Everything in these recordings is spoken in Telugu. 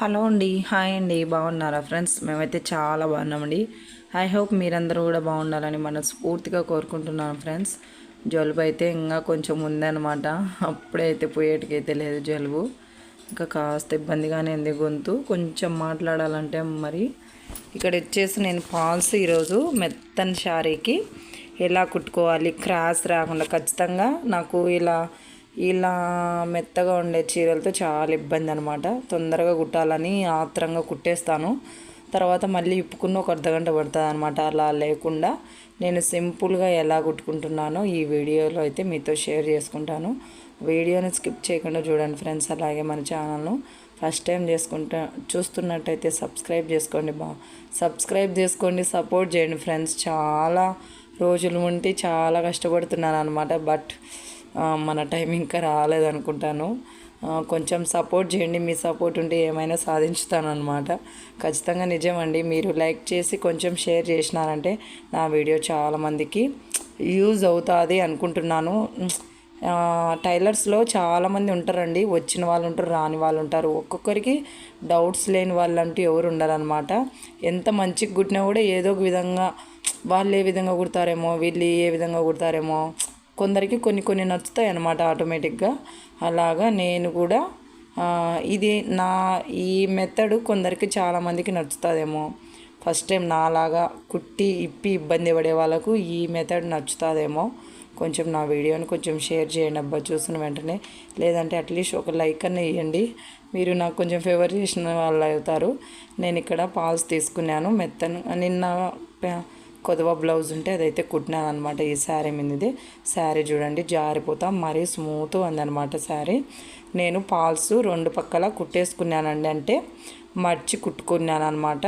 హలో అండి, హాయ్ అండి, బాగున్నారా ఫ్రెండ్స్? మేమైతే చాలా బాగున్నామండి. ఐ హోప్ మీరందరూ కూడా బాగుండాలని మనస్ఫూర్తిగా కోరుకుంటున్నాను ఫ్రెండ్స్. జలుబు అయితే ఇంకా కొంచెం ఉందన్నమాట. అప్పుడైతే పోయేటికైతే లేదు జలుబు. ఇంకా కాస్త ఇబ్బందిగానే ఉంది గొంతు. కొంచెం మాట్లాడాలంటే మరి ఇక్కడ వచ్చేసి నేను ఫాల్స్ ఈరోజు మెత్తని శారీకి ఎలా కుట్టుకోవాలి, క్రాస్ రాకుండా ఖచ్చితంగా నాకు ఇలా ఇలా మెత్తగా ఉండే చీరలతో చాలా ఇబ్బంది అనమాట. తొందరగా కుట్టాలని ఆత్రంగా కుట్టేస్తాను. తర్వాత మళ్ళీ ఇప్పుకున్న ఒక అర్ధగంట పడుతుంది అనమాట. అలా లేకుండా నేను సింపుల్గా ఎలా కుట్టుకుంటున్నానో ఈ వీడియోలో అయితే మీతో షేర్ చేసుకుంటాను. వీడియోని స్కిప్ చేయకుండా చూడండి ఫ్రెండ్స్. అలాగే మన ఛానల్ను ఫస్ట్ టైం చూస్తున్నట్టయితే సబ్స్క్రైబ్ చేసుకోండి. సబ్స్క్రైబ్ చేసుకోండి, సపోర్ట్ చేయండి ఫ్రెండ్స్. చాలా రోజులు ఉంటే చాలా కష్టపడుతున్నాను అనమాట. బట్ మన టైం ఇంకా రాలేదనుకుంటాను. కొంచెం సపోర్ట్ చేయండి. మీ సపోర్ట్ ఉంటే ఏమైనా సాధించుతాను అనమాట. ఖచ్చితంగా నిజమండి. మీరు లైక్ చేసి కొంచెం షేర్ చేసినారంటే నా వీడియో చాలామందికి యూజ్ అవుతుంది అనుకుంటున్నాను. టైలర్స్లో చాలామంది ఉంటారండి. వచ్చిన వాళ్ళు ఉంటారు, రాని వాళ్ళు ఉంటారు. ఒక్కొక్కరికి డౌట్స్ లేని వాళ్ళంటూ ఎవరు ఉండరనమాట. ఎంత మంచిగా కుట్టినా కూడా ఏదో ఒక విధంగా వాళ్ళు ఏ విధంగా కుడతారేమో, వీళ్ళు ఏ విధంగా కుడతారేమో, కొందరికి కొన్ని కొన్ని నచ్చుతాయి అన్నమాట ఆటోమేటిక్గా. అలాగా నేను కూడా ఇది ఈ మెథడ్ కొందరికి చాలామందికి నచ్చుతుందేమో. ఫస్ట్ టైం నాలాగా కుట్టి ఇప్పి ఇబ్బంది పడే వాళ్ళకు ఈ మెథడ్ నచ్చుతుందేమో. కొంచెం నా వీడియోని కొంచెం షేర్ చేయండి అబ్బా చూసిన వెంటనే. లేదంటే అట్లీస్ట్ ఒక లైక్ అన్న ఇవ్వండి. మీరు నాకు కొంచెం ఫేవర్ చేసిన వాళ్ళు అవుతారు. నేను ఇక్కడ పాల్స్ తీసుకున్నాను మెత్తను. నిన్న కొదవ బ్లౌజ్ ఉంటే అదైతే కుట్టినాను అనమాట. ఈ శారీ మీదది శారీ చూడండి జారిపోతా మరీ స్మూత్ ఉందన్నమాట శారీ. నేను పాల్స్ రెండు పక్కల కుట్టేసుకున్నానండి. అంటే మర్చి కుట్టుకున్నాను అనమాట.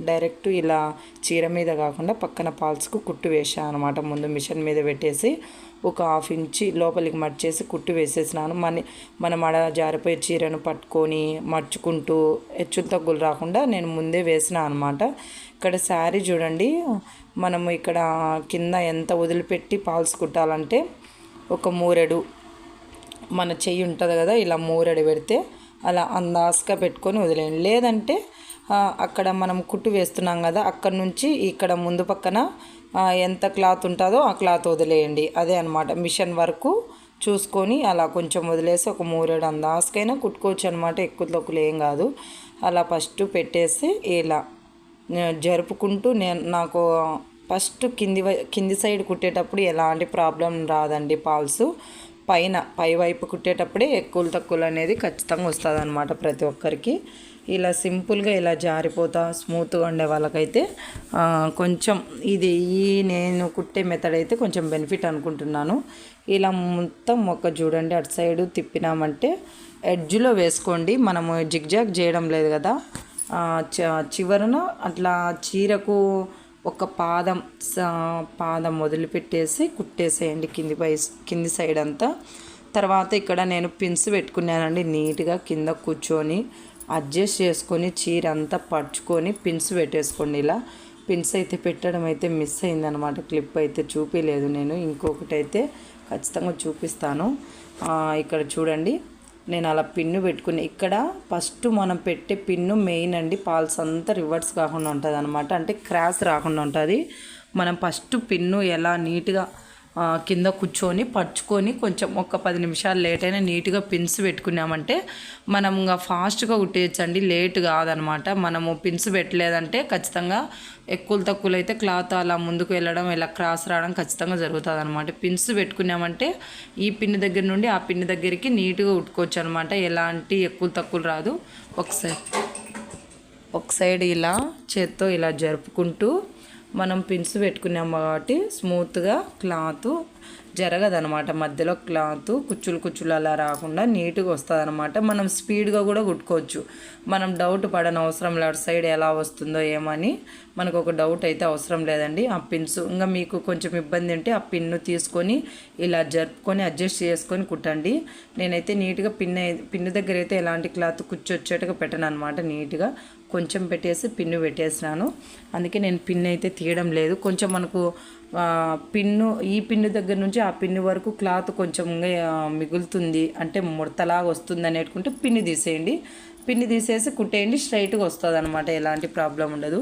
డైరెక్ట్ ఇలా చీర మీద కాకుండా పక్కన పాల్స్కు కుట్టు వేసాను అనమాట. ముందు మిషన్ మీద పెట్టేసి ఒక 1/2 ఇంచి లోపలికి మర్చేసి కుట్టు వేసేసినాను. మనం ఆడ జారిపోయే చీరను పట్టుకొని మర్చుకుంటూ హెచ్చులు తగ్గులు రాకుండా నేను ముందే వేసిన అనమాట. ఇక్కడ శారీ చూడండి. మనము ఇక్కడ కింద ఎంత వదిలిపెట్టి పాల్స్ కుట్టాలంటే ఒక మూరెడు మన చెయ్యి ఉంటుంది కదా, ఇలా మూరెడు పెడితే అలా అందాస్గా పెట్టుకొని వదిలేయండి. లేదంటే అక్కడ మనం కుట్టు వేస్తున్నాం కదా, అక్కడ నుంచి ఇక్కడ ముందు పక్కన ఎంత క్లాత్ ఉంటుందో ఆ క్లాత్ వదిలేయండి. అదే అనమాట. మిషన్ వరకు చూసుకొని అలా కొంచెం వదిలేసి ఒక మూరెడు అందాస్కైనా కుట్టుకోవచ్చు అనమాట. ఎక్కువ తక్కువ ఏం కాదు. అలా ఫస్ట్ పెట్టేసి ఇలా జరుపుకుంటూ నాకు ఫస్ట్ కింది సైడ్ కుట్టేటప్పుడు ఎలాంటి ప్రాబ్లం రాదండి. పాల్స్ పై వైపు కుట్టేటప్పుడే ఎక్కువ తక్కువలు అనేది ఖచ్చితంగా వస్తుంది అనమాట ప్రతి ఒక్కరికి. ఇలా సింపుల్గా ఇలా జారిపోతా స్మూత్గా ఉండే వాళ్ళకైతే కొంచెం నేను కుట్టే మెథడ్ అయితే కొంచెం బెనిఫిట్ అనుకుంటున్నాను. ఇలా మొత్తం చూడండి అటు సైడు తిప్పినామంటే ఎడ్జ్లో వేసుకోండి. మనము జిగ్జాగ్ చేయడం లేదు కదా, చివరన అట్లా చీరకు ఒక పాదం వదిలిపెట్టేసి కుట్టేసేయండి కింది సైడ్ అంతా. తర్వాత ఇక్కడ నేను పిన్స్ పెట్టుకున్నానండి. నీట్గా కింద కూర్చొని అడ్జస్ట్ చేసుకొని చీర అంతా పరుచుకొని పిన్స్ పెట్టేసుకోండి. ఇలా పిన్స్ అయితే పెట్టడం అయితే మిస్ అయిందనమాట. క్లిప్ అయితే చూపించలేదు నేను. ఇంకొకటి అయితే ఖచ్చితంగా చూపిస్తాను. ఇక్కడ చూడండి నేను అలా పిన్ను పెట్టుకుని ఇక్కడ ఫస్ట్ మనం పెట్టే పిన్ను మెయిన్ అండి. పాల్స్ అంతా రివర్స్ కాకుండా ఉంటుంది అనమాట. అంటే క్రాస్ రాకుండా ఉంటుంది. మనం ఫస్ట్ పిన్ను ఎలా నీట్గా కింద కూర్చొని పరుచుకొని కొంచెం ఒక 10 నిమిషాలు లేట్ అయినా నీట్గా పిన్స్ పెట్టుకున్నామంటే మనం ఇంకా ఫాస్ట్గా కుట్టేయచ్చండి. లేట్ కాదనమాట. మనము పిన్స్ పెట్టలేదంటే ఖచ్చితంగా ఎక్కువ తక్కువలు అయితే క్లాత్ అలా ముందుకు వెళ్ళడం ఇలా క్రాస్ రావడం ఖచ్చితంగా జరుగుతుంది అనమాట. పిన్స్ పెట్టుకున్నామంటే ఈ పిన్ దగ్గర నుండి ఆ పిన్ దగ్గరికి నీట్గా కుట్టుకోవచ్చు అనమాట. ఎలాంటి ఎక్కువ తక్కువలు రాదు. ఒక సైడ్ ఇలా చేత్తో ఇలా జరుపుకుంటూ మనం పిన్స్ పెట్టుకున్నాం కాబట్టి స్మూత్గా క్లాత్ జరగదనమాట. మధ్యలో క్లాత్ కుచ్చులు అలా రాకుండా నీట్గా వస్తుంది అనమాట. మనం స్పీడ్గా కూడా కుట్టుకోవచ్చు. మనం డౌట్ పడని అవసరం లేదు. సైడ్ ఎలా వస్తుందో ఏమని మనకు ఒక డౌట్ అయితే అవసరం లేదండి. ఆ పిన్స్ ఇంకా మీకు కొంచెం ఇబ్బంది ఉంటే ఆ పిన్ను తీసుకొని ఇలా జరుపుకొని అడ్జస్ట్ చేసుకొని కుట్టండి. నేనైతే నీట్గా పిన్ను దగ్గర అయితే ఎలాంటి క్లాత్ వచ్చేట్టుగా పెట్టను అనమాట. నీట్గా కొంచెం పెట్టేసి పిన్ను పెట్టేసినాను. అందుకే నేను పిన్ అయితే తీయడం లేదు. కొంచెం మనకు ఈ పిన్ను దగ్గర నుంచి ఆ పిన్ను వరకు క్లాత్ కొంచెం మిగులుతుంది, అంటే ముడతలాగా వస్తుంది అనేటుకుంటే పిన్ను తీసేయండి. పిన్ని తీసేసి కుట్టేయండి, స్ట్రైట్గా వస్తుంది అనమాట, ఎలాంటి ప్రాబ్లం ఉండదు.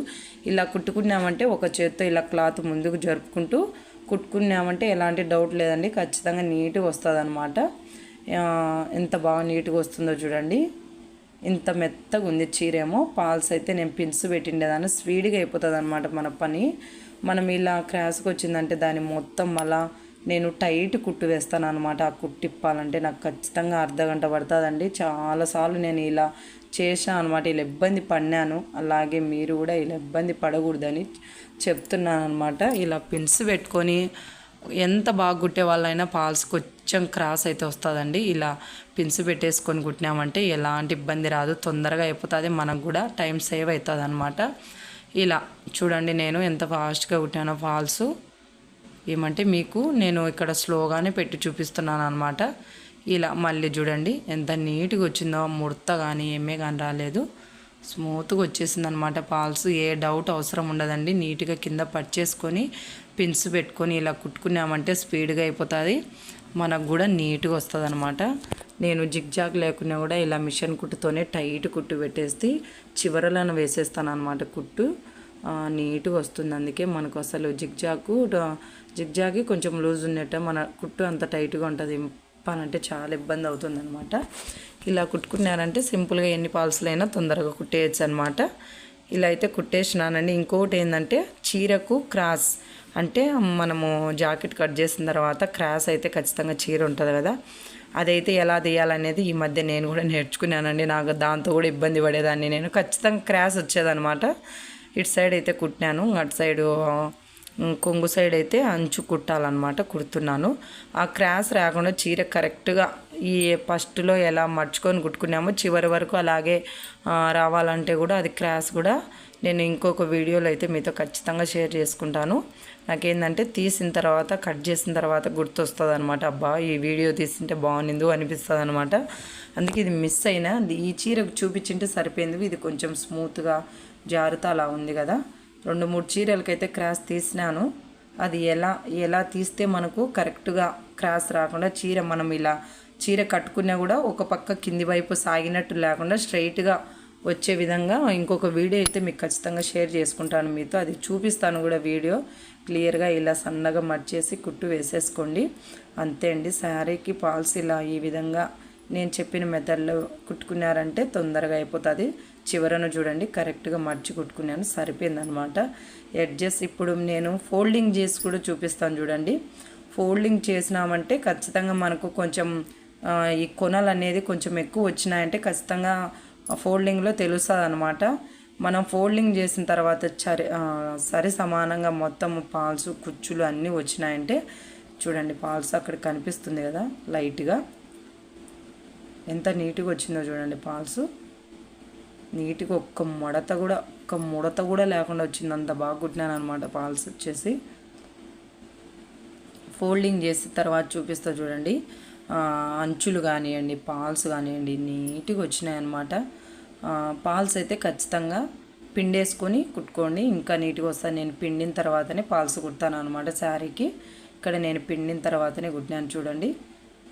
ఇలా కుట్టుకున్నామంటే ఒక చేత్తో ఇలా క్లాత్ ముందుకు జరుపుకుంటూ కుట్టుకున్నామంటే ఎలాంటి డౌట్ లేదండి, ఖచ్చితంగా నీట్గా వస్తుంది అనమాట. ఎంత బాగా నీట్గా వస్తుందో చూడండి. ఇంత మెత్తగా ఉంది చీరేమో. పాల్స్ అయితే నేను పిన్స్ పెట్టిండేదాన్ని, స్పీడ్గా అయిపోతుంది అనమాట మన పని. మనం ఇలా క్రాస్కి వచ్చిందంటే దాన్ని మొత్తం మళ్ళా నేను టైట్ కుట్టు వేస్తాను అనమాట. ఆ కుట్టు ఇప్పాలంటే నాకు ఖచ్చితంగా అర్ధగంట పడుతుందండి. చాలాసార్లు నేను ఇలా చేసాను అనమాట, ఇలా ఇబ్బంది పడినాను. అలాగే మీరు కూడా ఇలా ఇబ్బంది పడకూడదని చెప్తున్నాను అనమాట. ఇలా పిన్స్ పెట్టుకొని ఎంత బాగా కుట్టే వాళ్ళైనా పాల్స్ కొంచెం క్రాస్ అయితే వస్తుందండి. ఇలా పిన్స్ పెట్టేసుకొని కుట్టినామంటే ఎలాంటి ఇబ్బంది రాదు, తొందరగా అయిపోతుంది, మనకు కూడా టైం సేవ్ అవుతుంది అనమాట. ఇలా చూడండి నేను ఎంత ఫాస్ట్గా కుట్టానో ఫాల్స్. ఏమంటే మీకు నేను ఇక్కడ స్లోగానే పెట్టి చూపిస్తున్నాను అనమాట. ఇలా మళ్ళీ చూడండి ఎంత నీట్గా వచ్చిందో, ముడత కానీ ఏమే కానీ రాలేదు, స్మూత్గా వచ్చేసింది అనమాట పాల్స్. ఏ డౌట్ అవసరం ఉండదండి. నీట్గా కింద పర్చేసుకొని పిన్స్ పెట్టుకొని ఇలా కుట్టుకున్నామంటే స్పీడ్గా అయిపోతుంది, మనకు కూడా నీట్గా వస్తుంది అనమాట. నేను జిగ్జాగ్ లేకున్నా కూడా ఇలా మిషన్ కుట్టుతోనే టైట్ కుట్టు పెట్టేసి చివరలను వేసేస్తాను అనమాట. కుట్టు నీట్గా వస్తుంది. అందుకే మనకు అసలు జిగ్జాగి కొంచెం లూజ్ ఉన్నట్టు మన కుట్టు అంత టైట్గా ఉంటుంది. పనంటే చాలా ఇబ్బంది అవుతుంది అనమాట. ఇలా కుట్టుకున్నారంటే సింపుల్గా ఎన్ని పాల్స్లైనా తొందరగా కుట్టేయచ్చు అనమాట. ఇలా అయితే కుట్టేసినానండి. ఇంకొకటి ఏంటంటే చీరకు క్రాస్ అంటే మనము జాకెట్ కట్ చేసిన తర్వాత క్రాస్ అయితే ఖచ్చితంగా చీర ఉంటుంది కదా, అదైతే ఎలా తీయాలనేది ఈ మధ్య నేను కూడా నేర్చుకున్నానండి. నాకు దాంతో కూడా ఇబ్బంది పడేదాన్ని నేను. ఖచ్చితంగా క్రాస్ వచ్చేదనమాట. ఇటు సైడ్ అయితే కుట్టినాను, అటు సైడు కొంగు సైడ్ అయితే అంచు కుట్టాలన్నమాట, కుడుతున్నాను. ఆ క్రాస్ రాకుండా చీర కరెక్ట్గా ఈ ఫస్ట్లో ఎలా మర్చుకొని కుట్టుకున్నామో చివరి వరకు అలాగే రావాలంటే కూడా అది క్రాస్ కూడా నేను ఇంకొక వీడియోలో అయితే మీతో ఖచ్చితంగా షేర్ చేసుకుంటాను. నాకేంటంటే తీసిన తర్వాత కట్ చేసిన తర్వాత గుర్తొస్తుంది అనమాట, అబ్బా ఈ వీడియో తీసింటే బాగుండిందో అనిపిస్తుంది అనమాట. అందుకే ఇది మిస్ అయినా, ఈ చీరకు చూపించింటే సరిపోయింది. ఇది కొంచెం స్మూత్గా జారుతా అలా ఉంది కదా. 2-3 చీరలకైతే క్రాస్ తీసినాను. అది ఎలా తీస్తే మనకు కరెక్ట్గా క్రాస్ రాకుండా చీర మనం ఇలా చీర కట్టుకున్నా కూడా ఒక పక్క కింది వైపు సాగినట్టు లేకుండా స్ట్రైట్గా వచ్చే విధంగా ఇంకొక వీడియో అయితే మీకు ఖచ్చితంగా షేర్ చేసుకుంటాను మీతో. అది చూపిస్తాను కూడా వీడియో క్లియర్గా. ఇలా సన్నగా మర్చేసి కుట్టు వేసేసుకోండి, అంతే అండి. శారీకి పాల్స్ ఇలా ఈ విధంగా నేను చెప్పిన మెథడ్లో కుట్టుకున్నారంటే తొందరగా అయిపోతుంది. చివరను చూడండి కరెక్ట్గా మర్చి కుట్టుకున్నాను, సరిపోయిందనమాట. ఎడ్జెస్ ఇప్పుడు నేను ఫోల్డింగ్ చేసి కూడా చూపిస్తాను చూడండి. ఫోల్డింగ్ చేసినామంటే ఖచ్చితంగా మనకు కొంచెం ఈ కొనలు అనేది కొంచెం ఎక్కువ వచ్చినాయంటే ఖచ్చితంగా ఫోల్డింగ్లో తెలుస్తుంది అనమాట. మనం ఫోల్డింగ్ చేసిన తర్వాత సరి సమానంగా మొత్తం పాల్స్ కుచ్చులు అన్నీ వచ్చినాయంటే చూడండి, పాల్స్ అక్కడ కనిపిస్తుంది కదా లైట్గా, ఎంత నీట్గా వచ్చిందో చూడండి పాల్స్. నీట్గా ఒక్క ముడత కూడా లేకుండా వచ్చింది, అంత బాగా కుట్టినాను అనమాట పాల్స్ వచ్చేసి. ఫోల్డింగ్ చేసిన తర్వాత చూపిస్తా చూడండి, అంచులు కానివ్వండి పాల్స్ కానివ్వండి నీట్గా వచ్చినాయి అనమాట. పాల్స్ అయితే ఖచ్చితంగా పిండేసుకొని కుట్టుకోండి, ఇంకా నీట్గా వస్తాను. నేను పిండిన తర్వాతనే పాల్స్ కుడతాను అనమాట శారీకి. ఇక్కడ నేను పిండిన తర్వాతనే కుట్టినాను చూడండి.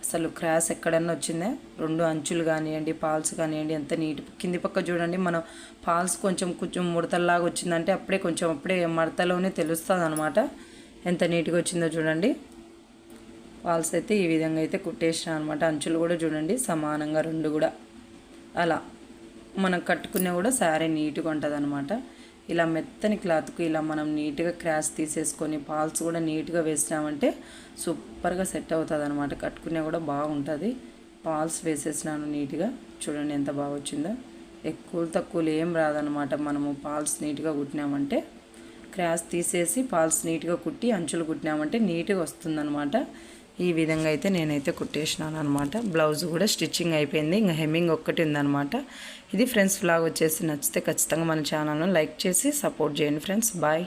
అసలు క్రాస్ ఎక్కడన్నా వచ్చిందా, 2 అంచులు కానివ్వండి పాల్స్ కానివ్వండి ఎంత నీట్. కింది పక్క చూడండి, మనం పాల్స్ కొంచెం ముడతల్లాగా వచ్చిందంటే అప్పుడే మడతలోనే తెలుస్తుంది అనమాట ఎంత నీట్గా వచ్చిందో చూడండి. పాల్స్ అయితే ఈ విధంగా అయితే కుట్టేసినా అనమాట. అంచులు కూడా చూడండి సమానంగా 2 కూడా అలా మనం కట్టుకునే కూడా శారీ నీట్గా ఉంటుంది అనమాట. ఇలా మెత్తని క్లాత్కు ఇలా మనం నీట్గా క్రాస్ తీసేసుకొని పాల్స్ కూడా నీట్గా వేసినామంటే సూపర్గా సెట్ అవుతుంది అనమాట. కట్టుకునే కూడా బాగుంటుంది. పాల్స్ వేసేసినాను నీట్గా, చూడండి ఎంత బాగా వచ్చిందో. ఎక్కువ తక్కువలు ఏం రాదనమాట. మనము పాల్స్ నీట్గా కుట్టినామంటే, క్రాస్ తీసేసి పాల్స్ నీట్గా కుట్టి అంచులు కుట్టినామంటే నీట్గా వస్తుందన్నమాట. ఈ విధంగా అయితే నేనైతే కుట్టేసినాను అనమాట. బ్లౌజ్ కూడా స్టిచ్చింగ్ అయిపోయింది, ఇంకా హెమ్మింగ్ ఒక్కటి ఉందన్నమాట. ఇది ఫ్రెండ్స్ వ్లాగ్ వచ్చేసి నచ్చితే ఖచ్చితంగా మన ఛానల్ను లైక్ చేసి సపోర్ట్ చేయండి ఫ్రెండ్స్. బాయ్.